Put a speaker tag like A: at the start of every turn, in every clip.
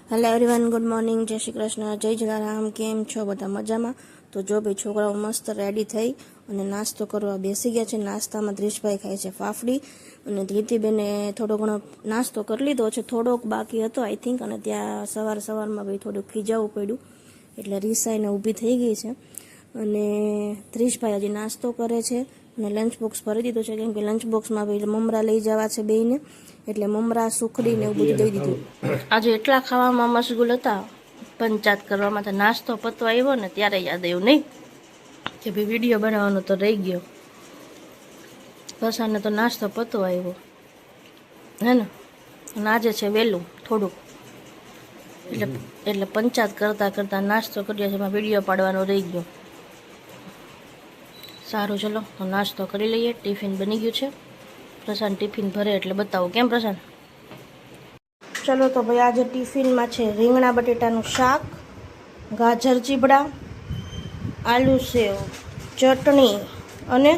A: Hello everyone, good morning, જય શ્રી કૃષ્ણ, જય જલારામ. કેમ છો બધા? મજામાં? તો જો ભાઈ, છોકરાઓ મસ્ત રેડી થઈ અને નાસ્તો કરવા બેસી ગયા છે. નાસ્તામાં દ્રિશભાઈ ખાય છે ફાફડી અને ધીતીબેને થોડો ઘણો નાસ્તો કરી લીધો છે. થોડોક બાકી હતો આઈ થિંક, અને ત્યાં સવારમાં ભાઈ થોડુંક ખીજાવું પડ્યું એટલે રીસાઈને ઊભી થઈ ગઈ છે. અને દ્રિશભાઈ હજી નાસ્તો કરે છે અને લંચ બોક્સ ભરી દીધું છે, કેમ કે લંચ બોક્સમાં ભાઈ મમરા લઈ જવા છે બેયને, એટલે મમરા સુખડીને એવું બધું દઈ દીધું. આજે એટલા ખાવામાં મશગુલ હતા, પંચાયત કરવામાં, તો નાસ્તો પતવા આવ્યો ને ત્યારે યાદ આવ્યું નહીં કે ભાઈ વિડીયો બનાવવાનો તો રહી ગયો. પ્રસાદને તો નાસ્તો પતવા આવ્યો હે ને, અને આજે છે વહેલું થોડુંક, એટલે પંચાયત કરતાં નાસ્તો કર્યો છે, એમાં વિડીયો પાડવાનો રહી ગયો. સારું, ચલો તો નાસ્તો કરી લઈએ. ટિફિન બની ગયું છે. પ્રશાંત ટિફિન ભરે એટલે બતાવું. કેમ પ્રશાંત? ચલો તો ભાઈ, આજે ટિફિનમાં છે રીંગણા બટેટાનું શાક, ગાજર ચીબડા, આલુ સેવ, ચટણી, અને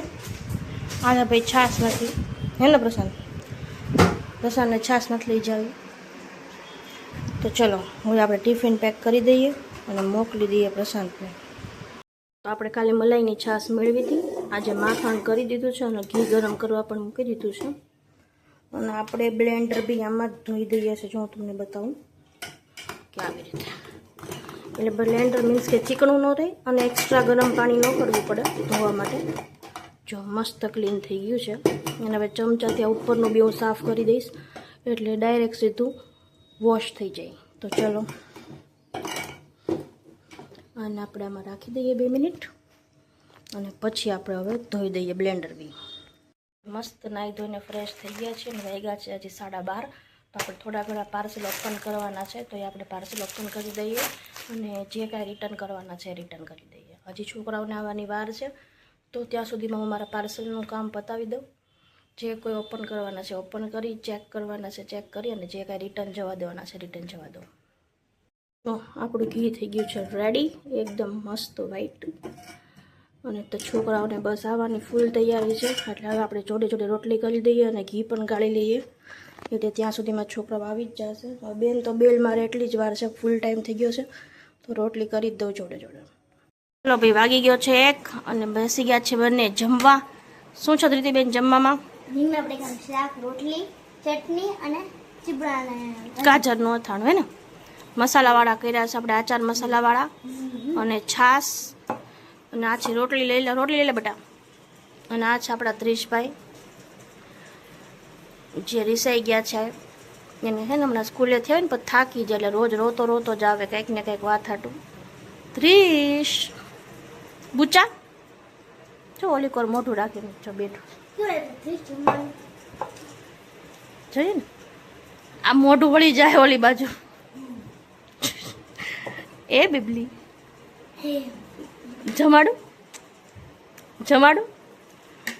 A: આજે ભાઈ છાશ નથી હે ને પ્રશાંતને છાશ નથી લઈ જાવી. તો ચલો હવે આપણે ટિફિન પેક કરી દઈએ અને મોકલી દઈએ પ્રશાંતને. તો આપણે કાલે મલાઈની છાશ મેળવી હતી, આજે માખણ કરી દીધું છે અને ઘી ગરમ કરવા પણ મૂકી દીધું છે. અને આપણે બ્લેન્ડર બી આમાં જ ધોઈ દઈએ છીએ. જો હું તમને બતાવું કે આવી રીતે, એટલે બ્લેન્ડર મીન્સ કે ચીકણું ન રહે અને એક્સ્ટ્રા ગરમ પાણી ન કરવું પડે ધોવા માટે. જો મસ્ત ક્લીન થઈ ગયું છે. અને હવે ચમચાથી આ ઉપરનું બી હું સાફ કરી દઈશ એટલે ડાયરેક્ટ સીધું વોશ થઈ જાય. તો ચલો અને આપણે આમાં રાખી દઈએ 2 મિનિટ અને પછી આપણે હવે ધોઈ દઈએ બ્લેન્ડર બી. મસ્ત નાહી ધોઈને ફ્રેશ થઈ ગયા છે અને વાગ્યા છે હજી 12:30. તો આપણે થોડા ઘણા પાર્સલ ઓપન કરવાના છે, તો એ આપણે પાર્સલ ઓપન કરી દઈએ અને જે કાંઈ રિટર્ન કરવાના છે રિટર્ન કરી દઈએ. હજી છોકરાઓને આવવાની વાર છે, તો ત્યાં સુધીમાં હું મારા પાર્સલનું કામ પતાવી દઉં. જે કોઈ ઓપન કરવાના છે ઓપન કરી, ચેક કરવાના છે ચેક કરી, અને જે કાંઈ રિટર્ન જવા દેવાના છે રિટર્ન જવા દો. તો આપણું ઘી થઈ ગયું છે રેડી, એકદમ મસ્ત વ્હાઈટ. અને તો છોકરાઓને બસ આવવાની ફૂલ તૈયારી છે, એટલે હવે આપણે જોડે જોડે રોટલી કરી દઈએ અને ઘી પણ ગાળી લઈએ, એટલે ત્યાં સુધીમાં છોકરાઓ આવી જ જશે. બેન તો બેલ મારે એટલી જ વાર છે, ફૂલ ટાઈમ થઈ ગયો છે, તો રોટલી કરી જ દઉં જોડે જોડે. ચલો ભાઈ, વાગી ગયો છે 1 અને બેસી ગયા છે બંને જમવા. શું છે ધૃતિબેન જમવામાં?
B: રીંગણા બટેકાનું શાક, રોટલી, ચટણી અને ચીબડા
A: ગાજરનું અથાણું હે ને, મસાલાવાળા કર્યા છે આપણે, આચાર મસાલાવાળા, અને છાશ, અને આ છે રોટલી લઈ લે બેટા. અને આ છે આપણા દ્રિશભાઈ જે રીસાઈ ગયા છે, એને હે ને હમણાં સ્કૂલે થયા ને પછી થાકી જાય, એટલે રોજ રોતો જ આવે કંઈક ને કંઈક વાત હાટું. દ્રિશ બુચા જો ઓલી કોર મોઢું રાખીને જો બેઠું જોઈએ ને, આ મોઢું વળી જાય ઓલી બાજુ. એ બીબલી જમાડું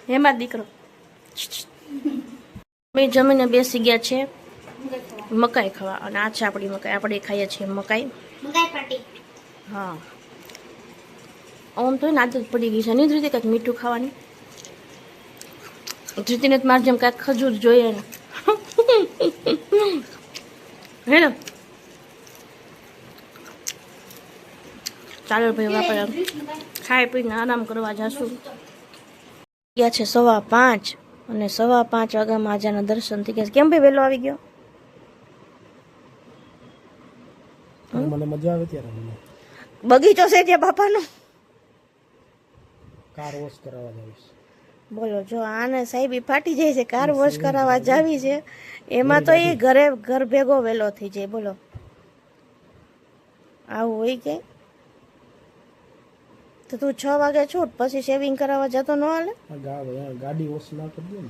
A: હેમાં દીકરો. મેં જમીને બેસી ગયા છે મકાઈ ખાવા, અને આ છે આપણી મકાઈ. આપણે ખાઈએ છીએ મકાઈ. હા, આમ તો ને આદત પડી ગઈ છે નહીં ધૃતિ કંઈક મીઠું ખાવાની. ધૃતિને જ મારી જેમ કાંઈક ખજૂર જોઈએ ને હે ને. ચાલો ભાઈ, આપણે ખાઈ પીને આરામ કરવા જશું. ગયા છે 5:15 અને 5:15 વાગ્યામાં આજાના દર્શન થઈ ગયા. કેમ ભાઈ વહેલો આવી ગયો?
C: મને મજા આવે ત્યારે.
A: બગીચો છે ત્યાં બાપાનો,
C: કાર વોશ કરાવવા જાવીશ.
A: બોલો, જો આને સાહેબી ફાટી જાય છે, કાર વોશ કરાવવા જાવી છે, એમાં તો એ ઘર ભેગો વહેલો થઈ જાય. બોલો, આવું હોય કે? તો તું 6 વાગે છૂટ, પછી શેવિંગ કરાવવા જતો ન હાલે?
C: ગાડી વોશ ના કરી દે ને.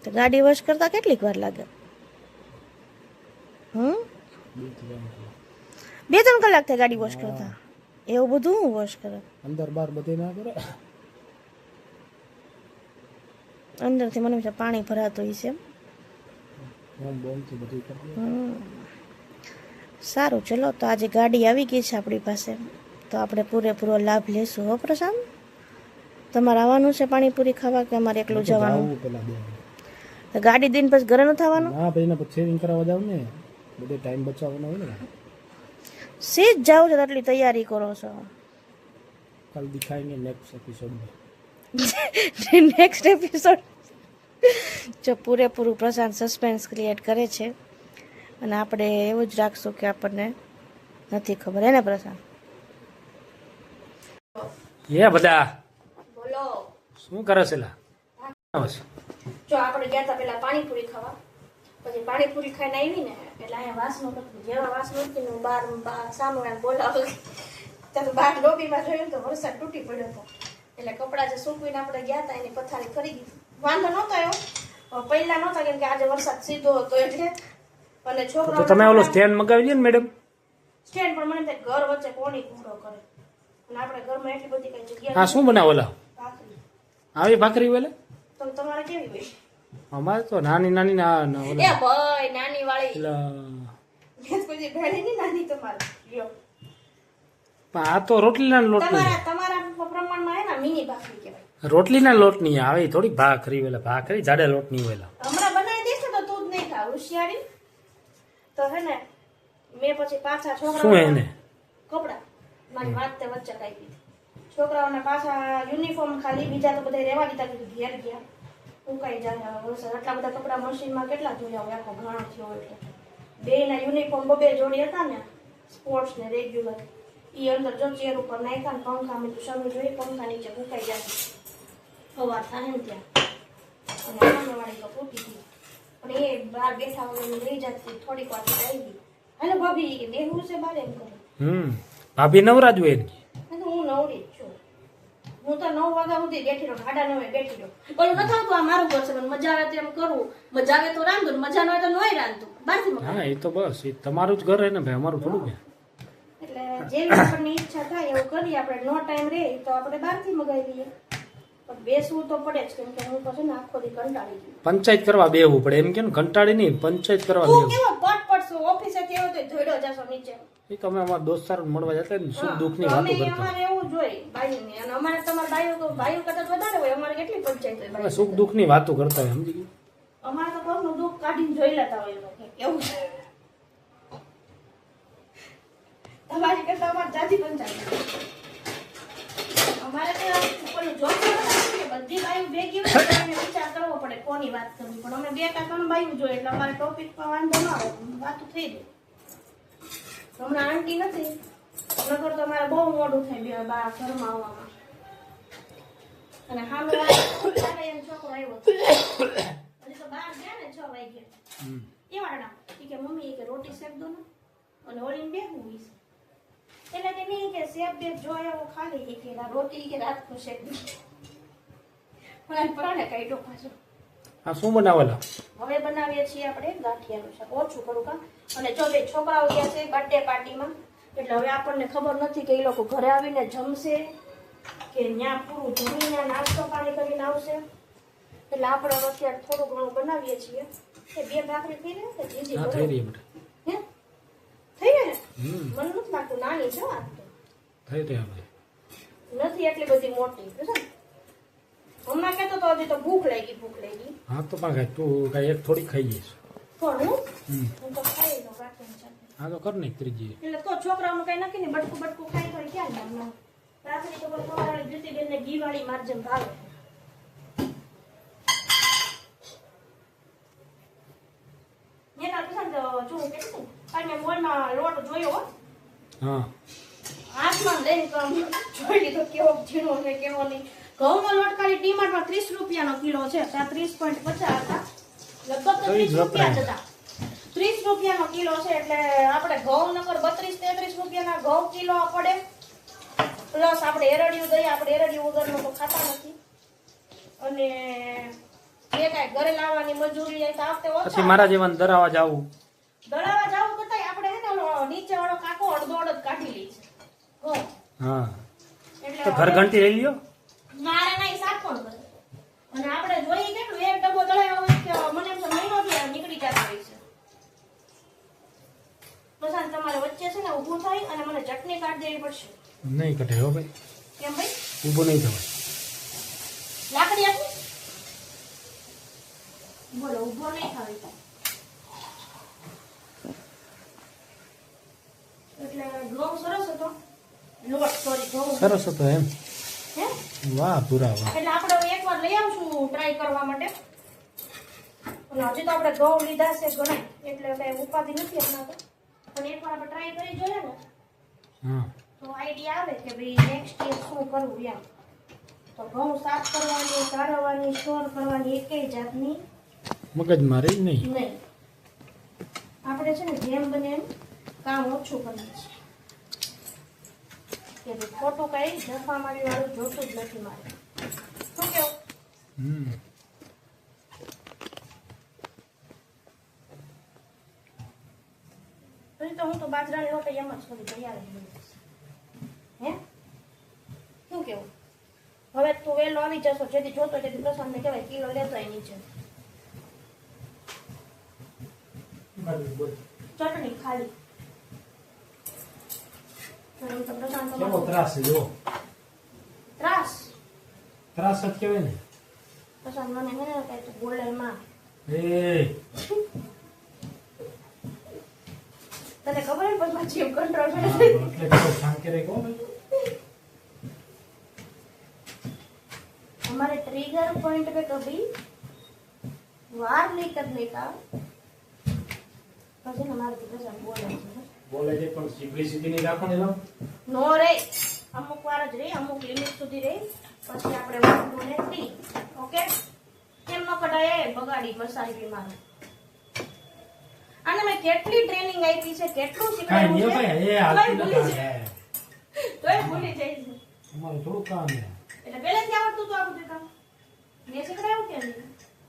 A: તો ગાડી વોશ કરતા કેટલીક વાર લાગે? 2-3 કલાક થાય ગાડી વોશ કરતા. એવું બધું હું વોશ કરે?
C: અંદર બહાર બધે ના કરે.
A: અંદરથી મને પાણી ભરાતું હોય છે. સારું, ચલો તો આજે ગાડી આવી ગઈ છે આપણી પાસે, તો આપણે પૂરેપૂરો લાભ લેશું. હો પ્રશાંત, તમારે આવવાનું છે પાણીપુરી ખાવા કે અમારે એકલું જવાનું? ગાડી દઈને પછી ઘરે ન થવાનું?
C: હા ભાઈ, ને પછી સેવિંગ કરાવવા જાવ ને, બધે ટાઈમ બચાવવાનો હોય ને.
A: સીધ જાવ છો તો આટલી તૈયારી કરો છો.
C: કાલ દિખાएंगे नेक्स्ट एपिसोड में.
A: નેક્સ્ટ એપિસોડ જો પૂરેપૂરું પ્રશાંત સસ્પેન્સ ક્રિએટ કરે છે અને આપણે એવું જ રાખશું કે આપણને નથી ખબર હે ને પ્રશાંત?
C: બધા
A: બોલો.
C: શું કરે છે લા?
A: જો આપણે ગયા હતા પેલા પાણીપુરી ખાવા, પછી પાણીપુરી ખાઈને આવી ને એટલે અહીંયા વાસ નહોતું. જેવા વાસ નહોતી હું બહાર સામે બોલાવ ત્યાં બહાર લોબીમાં જોયું તો વરસાદ તૂટી પડ્યો હતો. એટલે કપડાં જે સૂકવીને આપણે ગયા હતા એની પથારી કરી દીધી. વાંધો નહોતો આવ્યો, પહેલા નહોતા કેમ કે આજે વરસાદ સીધો હતો એટલે. અને છોકરા
C: તમે ઓલો સ્ટેન્ડ મગાવી લ્યો ને મેડમ.
A: સ્ટેન્ડ પણ મને થાય ઘર વચ્ચે કોની કૂડો કરે, અને આપણે ઘરમાં એટલી બધી કઈ જગ્યા
C: હા શું બનાવો ઓલા
A: ભાખરી.
C: આવી ભાખરી વેલે?
A: તો તમારે કેવી હોય?
C: અમારે તો નાની નાની ના
A: એ ભાઈ નાની વાળી
C: ઓલા
A: કોઈ ભેળી ની નાની તમારે લ્યો.
C: પણ આ તો રોટલીના લોટ
A: તમારા પ્રમાણમાં હે ને મિની ભાખરી કહેવાય.
C: રોટલીના લોટ ની આવે થોડી ભાખરી વેલા, ભાખરી જાડા લોટ ની વેલા.
A: હમણાં બનાવી દઈશ ને તો તું જ નહીં ખા હોશિયારી. તો હે ને મેં પછી પાછા
C: શું
A: છોકરાઓ
C: એને
A: કપડા મારી વાત તે વચ્ચે કાઢી દીધી. છોકરાઓને પાછા યુનિફોર્મ ખાલી, બીજા તો બધા રહેવા દીધા, કીધું ઘેર ગયા ઉકાઈ જાય. આટલા બધા કપડા મશીનમાં કેટલા ધોયા હોય, આખો ઘણા થયો એટલે. બેયના યુનિફોર્મ બબે જોડી હતા ને સ્પોર્ટ્સ ને રેગ્યુલર, ઈ અંદર જો ચેર ઉપર નાખ્યા ને પંખા મેં તો શરૂ જોઈ પંખા નીચે ઉકાઈ જાય સવાર થાય ને ત્યાં. અને સામેવાળી તો ફૂટી ગઈ પણ એ બહાર બેઠા વગર લઈ જતી થોડીક વાર આવી ગઈ. હેલો ભાભી કે બેહવું છે બાર એમ કરે.
C: ભાભી નવરાજ હોય ને.
A: હું નવરી જ છું. હું તો 9 વાગ્યા સુધી બેઠી રહું, 9:30 બેઠી રહું. ઓલું નથી આવતું આ મારું ઘર છે, મને મજા આવે તેમ કરું, મજા આવે તો રાંધું, મજા ન આવે તો નોય રાંધું, બહારથી મગાવું.
C: હા એ તો બસ એ તમારું જ ઘર હે ને ભાઈ, અમારું થોડું કે.
A: એટલે જેવી આપણને ઈચ્છા થાય એવું કરીએ. આપણે નો ટાઈમ રહે તો આપણે બહારથી મગાવી લઈએ, પણ બેસવું તો પડે જ કેમ કે હું પછી ને આખો દી કંટાળી ગઈ.
C: પંચાયત કરવા બેહવું પડે એમ કે ને, કંટાળી નહીં પંચાયત કરવા
A: તું
C: બેહવું.
A: કેવો પટ પડશો ઓફિસે કેવો તો ધોડ્યો જશો નીચે.
C: એ તમે અમારા દોસ્તારો મળવા જતા ને સુખ દુઃખ ની
A: અમે
C: વાતો કરતા.
A: અમારે એવું જોઈએ બાયુની, અને અમારે તમારા બાયુ કરતા વધારે હોય. અમારે કેટલી પંચાયત હોય
C: અમે
A: બાયુ.
C: સુખ દુઃખ ની વાતો કરતા હોય સમજી ગઈ.
A: અમારે તો ઘરનું દુઃખ કાઢીને જોઈ લેતા હોય લોકો કેવું છે. તમારી કરતા અમારે જાજી પંચાયત. અમારે તો પેલું જોબ કે બધી બાયુ ભેગી હોય તો અમે વિચાર કરવો પડે કોની વાત કરવી, પણ અમે 2 બાયુ જોઈએ એટલે અમારે ટોપિક પર વાંધો ન આવે, વાતો થઈ જાય. હમણાં આંટી નથી, નગર તો અમારે બહુ મોડું થાય બે બા ઘરમાં આવવામાં. અને સામે એમ છોકરો આવ્યો હતો, હજી તો બહાર ગયા ને 6 વાગે. એ વાળા કે મમ્મી કે રોટી શેક દો ને, અને ઓલીને બેહવું છે એટલે કે નહીં કે શેક બે જોયો ખાલી કે રોટી કે રાત કો શેક દો. પણ પ્રાણે કાઢ્યો પાછો.
C: આ શું બનાવેલા?
A: હવે બનાવીએ છીએ આપણે ગાંઠિયાનું શાક, ઓછું કરું કામ. અને જો બે છોકરાઓ ગયા છે બર્થડે પાર્ટીમાં, એટલે હવે આપણને ખબર નથી કે એ લોકો ઘરે આવીને જમશે કે ત્યાં પૂરું જમીને નાસ્તો પાણી કરીને આવશે. એટલે આપણે અત્યારે થોડું ઘણું બનાવીએ છીએ. એ 2 ભાખરી થઈ રહી છે જીજી
C: હા થઈ રહી બેટા.
A: હે થઈ ગઈ ને? મને નથી લાગતું નાની છે આ તો.
C: થઈ રહી હવે.
A: નથી એટલી બધી મોટી છે. હમણાં કહેતો તો હજી તો ભૂખ લાગી.
C: હા તો પણ કાંઈ તું કાંઈ એક થોડી ખાઈ જઈશ.
A: પણ હું તો ખાઈ લઉં ગાંઠિયાની સાથે.
C: હા તો કર ને ત્રીજી.
A: એટલે તો છોકરાઓનું કઈ નક્કી નહીં, બટકું ખાઈ તો ક્યાં નામ રાત્રે તો તમારી જ્યોતિબેન ને ઘી વાળી માર્જન ભાવે. એના પસંદ જો કેટલું મેં મોલમાં લોટ જોયો,
C: હા
A: હાથમાં લઈને જોઈ લીધો કેવો ઝીણો છે કેવો નહીં. ઘઉંનો લોટ ખાલી ડીમાર્ટમાં 30 રૂપિયાનો કિલો છે, ત્યાં 30.50 હતા, લગભગ તો 30 રૂપિયા જ હતા. 30 રૂપિયાનો કિલો છે એટલે આપણે ઘઉં નકર 32-33 રૂપિયાના ઘઉં કિલો પડે, પ્લસ આપણે એરડિયું દઈએ. આપણે એરડિયું વગરનું તો ખાતા નથી, અને એ કાંઈ ઘરે લાવવાની મજૂરી તો આવતે
C: પછી મારા જેવાને દરાવા જાવું.
A: દળાવા જાવું કરતા આપણે હે ને નીચે વાળો કાકો અડધો કાઢી લે છે.
C: હા
A: એટલે
C: તો ઘર ઘંટી લઈ લ્યો.
A: મારે નહીં શાક પણ કરે, અને આપણે જોઈએ કેટલું એક ડબ્બો દળાયો હોય કે મને એમ તો મહિનો થી નીકળી જતો હોય છે. પ્રશાંત તમારે વચ્ચે છે ને ઊભું થાય અને મને ચટણી કાઢી દેવી પડશે.
C: નહીં કટે હો ભાઈ,
A: કેમ ભાઈ?
C: ઊભું નહીં થવાય.
A: લાકડી આપી બોલો, ઊભો નહીં થાય. એટલે ઘઉં સરસ હતો, લોટ સોરી ઘઉં
C: સરસ હતો એમ.
A: હે
C: વાહ પૂરા વાહ.
A: એટલે આપણે હવે એકવાર લઈ આવશું ટ્રાય કરવા માટે. અને હજી તો આપણે ઘઉં લીધા છે ઘણા, એટલે કઈ ઉપાધિ નથી હમણાં તો, પણ એકવાર આપણે ટ્રાય કરી જોઈએ ને
C: હા
A: તો આઈડિયા આવે કે ભાઈ નેક્સ્ટ યર શું કરવું એમ. તો ઘઉં સાફ કરવાની, કાઢવાની, સ્ટોર કરવાની એકેય જાતની
C: મગજ મારે જ નહીં.
A: નહીં. આપણે છે ને જેમ બને એમ કામ ઓછું કરીએ છીએ કે ભાઈ ખોટું કઈ જફામારી વાળું જોતું જ નથી મારે. શું કેવું? પછી તો હું તો બાજરાની રોટલી એમ જ કરું તૈયાર જ બની જશે. હે શું કેવું? હવે તું વહેલો આવી જશો, જેથી જોતો તેથી પ્રશાંતને કહેવાય કિલો લેતો હોય નીચે. ચટણી ખાલી. એમ તો પ્રશાંત
C: કેવો
A: તમારો
C: ત્રાસ છે જો.
A: ત્રાસ.
C: ત્રાસ જ કહેવાય ને.
A: પ્રશાંત મને હે ને કઈ તું બોલે માં.
C: એ
A: તને ખબર હે પણ પછી એમ કંટ્રોલ કરે.
C: એટલે કેવો શાંત કરે કહો ને.
A: हमारे ट्रिगर पॉइंट पे कभी वार नहीं करने का પછી हमारे प्रशांत बोले છે
C: બોલે છે પણ સિમ્પ્લિસિટી નહીં રાખવાની લો.
A: નો રે, અમુક વાર જ રહી, અમુક લિમિટ સુધી રહી, પછી આપણે વાંધો નથી. ઓકે, કેમ ન કઢાય બગાડી મસાલી બીમાર. અને મેં કેટલી ટ્રેનિંગ આપી છે, કેટલું
C: કાંઈ નહીં
A: શીખવાડ્યું
C: ભાઈ,
A: છે,
C: એ હાલતી
A: તોય ભૂલી
C: નથી.
A: જાય. તોય ભૂલી જાય છે.
C: અમારું થોડું કામ છે.
A: એટલે પહેલેથી આવડતું તો આ બધું કામ મેં શીખડાયું કે નહીં?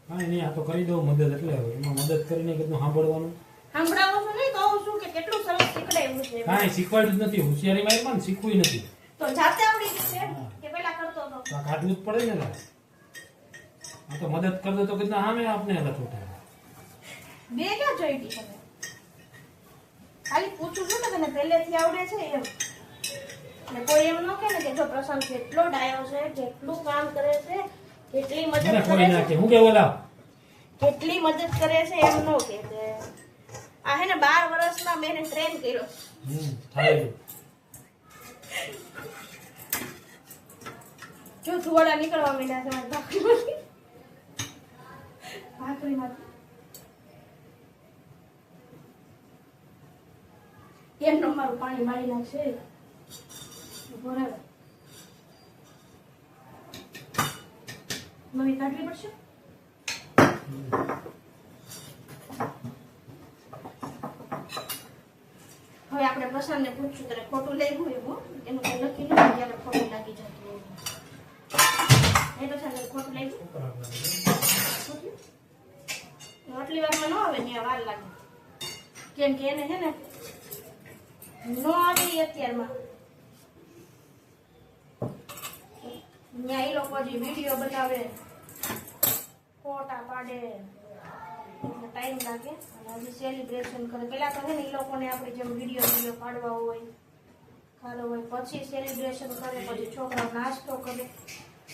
C: કાંઈ નહીં, આ તો કરી દઉં મદદ, એટલે એમાં મદદ કરીને કેટલું સાંભળવાનું.
A: સાંભળાવો છો નહીં, કહું છું કે કેટલું સરસ શીખડાયું છે.
C: કાંઈ શીખવાડ્યું જ નથી, હોશિયારી મારી પણ શીખવું નથી.
A: તો જાતે આવડી ગયું છે કે પહેલા કરતો હતો?
C: તો આ કાઢવું જ પડે ને લા. આ તો મદદ કરી દો તો કેટલા સામે આપને હતા છોટા.
A: બે ક્યાં જોઈ હતી તમે? ખાલી પૂછું છું ને તને પહેલેથી આવડે છે એમ. ને કોઈ એમ ન કહે ને કે જો પ્રશાંત કેટલો ડાયો છે, કેટલું કામ કરે છે, કેટલી મદદ
C: મને
A: કરે
C: કોઈ
A: છે,
C: નાખે હું કેવું લા.
A: કેટલી મદદ કરે છે એમ ન કે. આ હે ને 12 વર્ષમાં મેં એને ટ્રેન કર્યો.
C: થાય.
A: જો ધુવાડા નીકળવા માંડ્યા છે મારી ભાખરીમાંથી. ભાખરીમાંથી એમનો મારું પાણી મારી નાખશે. બરાબર, નવી કાઢવી પડશે. હવે આપણે પ્રશાંતને પૂછશું તને ખોટું લાગ્યું એવું, એનું કઈ નક્કી નથી ત્યારે ખોટું લાગી જતું એવું. એ પ્રશાંતને ખોટું લાગ્યું? ખોટું? આટલી વારમાં ન આવે ત્યાં વાર લાગે, કેમ કે એને છે ને ન આવી અત્યારમાં ત્યાં એ લોકો જે વિડીયો બનાવે, ફોટા પાડે, એટલે ટાઈમ લાગે. અને હજી સેલિબ્રેશન કરે. પેલા તો છે ને એ લોકોને આપણે જેમ વિડીયો પાડવા હોય, ખાધો હોય, પછી સેલિબ્રેશન કરે, પછી છોકરાઓ નાસ્તો કરે,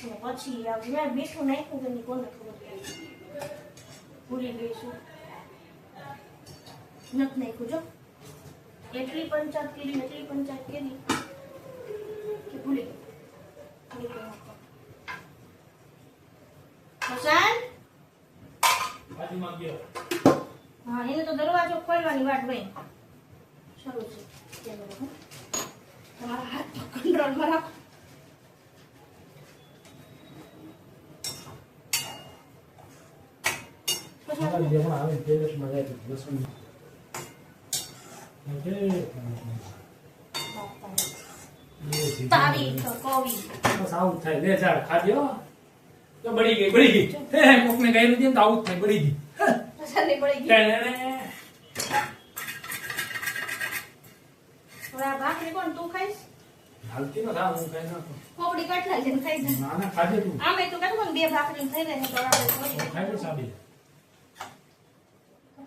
A: અને પછી મેં મીઠું નાખ્યું કે નહીં કોને ખબર પડી. ભૂલી ગઈ છું, નથી નાખ્યું. જો એટલી પંચાયત કરી કે ભૂલી ગઈ. પ્રશાંત,
C: બાજુમાં ગયો.
A: હા, એને તો દરવાજો ખોલવાની વાત હોય. શરૂ છે તમારા હાથ તો કંટ્રોલમાં રાખો.
C: તમારી જે પણ આવે ટેરેસમાં જાય તો લસણ. ઓકે.
A: તારી તો કોવી.
C: બસ આવું જ થાય. લે ચાલ ખાજો. તો બળી ગઈ. હે કોકને કહી દીધી તો આવું જ થાય, બળી ગઈ.
A: પ્રશાંતની પડી ગઈ.
C: ટેણે.
A: હવે આ ભાખરી કોણ તું ખાઈશ?
C: હાલતી ન થા, હું કઈ નાખું.
A: કોવડી કાઢલા જેમ ખાઈ જા.
C: ના ના ખાજે તું.
A: આમે તું કાઢ પણ બે ભાખરી થઈ રહે તો આપણે થોડી
C: ખાઈ લે સાબી.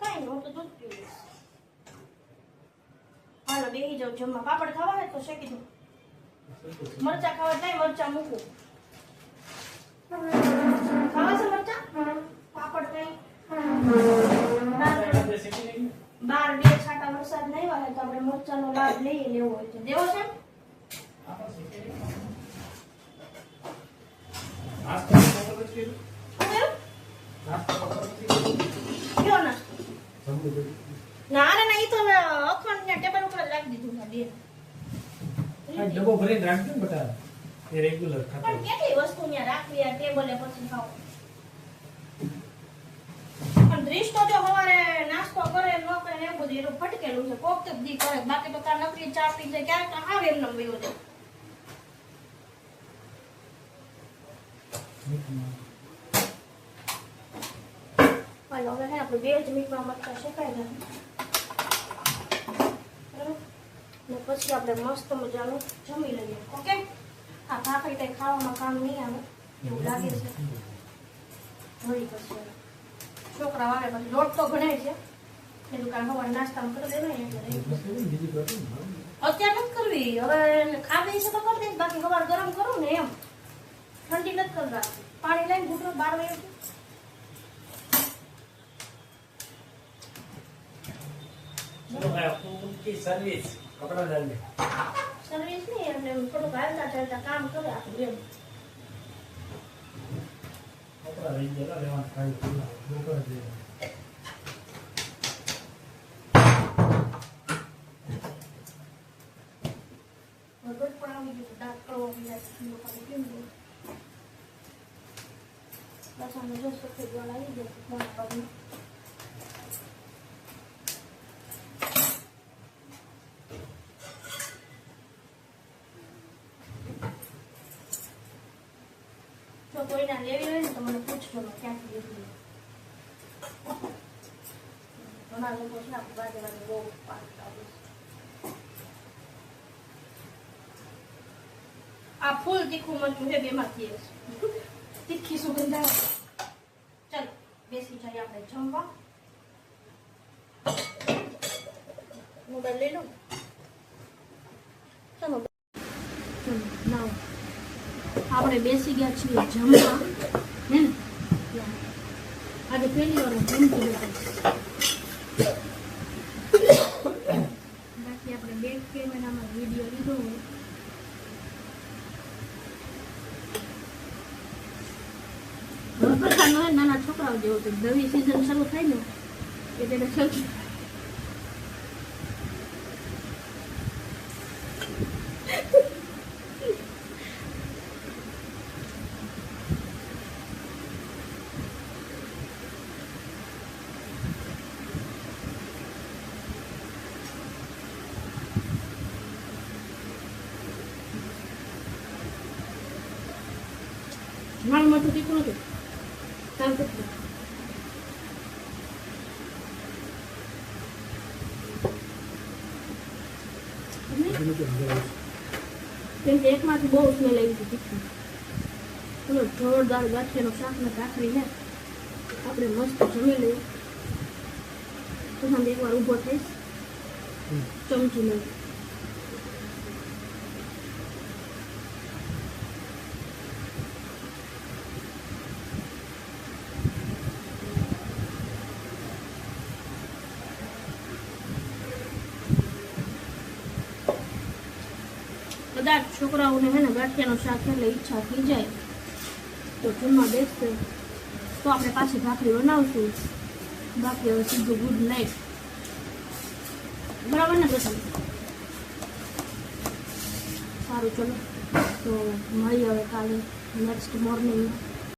A: કાંઈ નહીં, હું તો દૂધ પીવીશ. હાલો બેસી જાઉં જમવા. પાપડ ખાવા હોય તો શેકી દઉં. મરચા ખાવા જાય, મરચા મૂકું. ખાવા છે મરચા? પાપડ કઈ? બાર 2 છાંટા વરસાદ નહીં આવે તો આપણે મરચાનો લાભ લઈએ લેવો હોય તો દેવો છે.
C: નાસ્તો બપોર પછી કર્યો?
A: શું થયું?
C: નાસ્તો બપોર પછી કર્યો?
A: કયો નાસ્તો?
C: જમવું બધું.
A: ના રે ના, ઈ તો હવે અખંડ ને ટેબલ ઉપર જ રાખી દીધું છે બેન.
C: આ ડબ્બો ભરીને રાખજો ને બટા. એ રેગ્યુલર
A: પણ
C: ખાતો.
A: કેટલી વસ્તુ ત્યાં રાખવી આ ટેબલે પછી ખાવ. પણ દ્રિશ તો જો સવારે નાસ્તો કરે ન કરે ને એ બધું એનું ફટકેલું છે. કોક તો દી કરે, બાકી તો તાર નકરી ચા પી જાય ક્યારેક તો આવે એમને વયો જાય. હાલો હવે હે આપણે 2 જ મિનિટમાં મરચાં શેકાઈ જાય. બરાબર? ને પછી આપણે મસ્ત મજાનું જમી લઈએ. ઓકે? આ ભાખરી કઈ ખાવામાં કામ નહીં આવે એવું લાગે છે. વળી પછી છોકરા આવે પછી લોટ તો ઘણાય છે. એ દુકાન સવારે નાસ્તામાં કરી દેવાય ને એટલે રહી જશે. અત્યારે નથી કરવી, હવે ખાધી છે તો કરી દઈશ, બાકી સવારે ગરમ કરું ને એમ ઠંડી નથી કરવા. પાણી લઈને ઘૂંટો 12 વાગે
C: સર્વિસ કપડા ડાલ દે.
A: સર્વિસ નહીં એટલે થોડુંક હાલતા ચાલતા કામ કરે આપણે એમ.
C: કપડા લઈ ગયેલા લેવાનું ખાઈ ખુલ્લા બપોર જ
A: વગર પણ આવી ગયું દાંત કળવો બીજા લોકોને કેમ બોલ લસણનો જો સફેદ વાળ આવી ગયો મારા પગમાં. જો કોઈના લેવી હોય ને તો મને પૂછજો ક્યાંથી લીધી. ઘણા લોકો છે આપણે બાજે બાજુ બહુ પાડતા હોય છે. આ ફૂલ તીખું મરચું છે બેમાંથી એક તીખી સુગંધ આવે. ચાલો બેસી જઈએ આપણે જમવા. મોબાઈલ લઈ લો. ચાલો ના આપણે બેસી ગયા છીએ જમવા હે ને. આજે પહેલી વાર જમતી બાકી આપણે બેક કેમેરામાં વિડીયો લીધો હોય. પ્રકારનો નાના છોકરાઓ જેવો તો નવી સિઝન શરૂ થાય ને કે તેને સૌથી મારું મોટું તીખું નથી. કામ કરતું કેમ કે એકમાંથી બહુ સ્મેલ આવી હતી તીખી. ચલો જોરદાર ગાંઠિયાનું શાક ને ભાખરી ને આપણે મસ્ત જમી લઈએ. પછી એકવાર ઊભો થઈશ ચમચી લઈ. કદાચ છોકરાઓને હે ને ગાંઠિયાનું શાક એટલે ઈચ્છા થઈ જાય તો જમવા બેસશે તો આપણે પાછી ભાખરી બનાવશું. બાકી હવે સીધું ગુડ નાઇટ. બરાબર ને પસંદ? સારું ચલો તો મળીએ હવે કાલે નેક્સ્ટ મોર્નિંગ.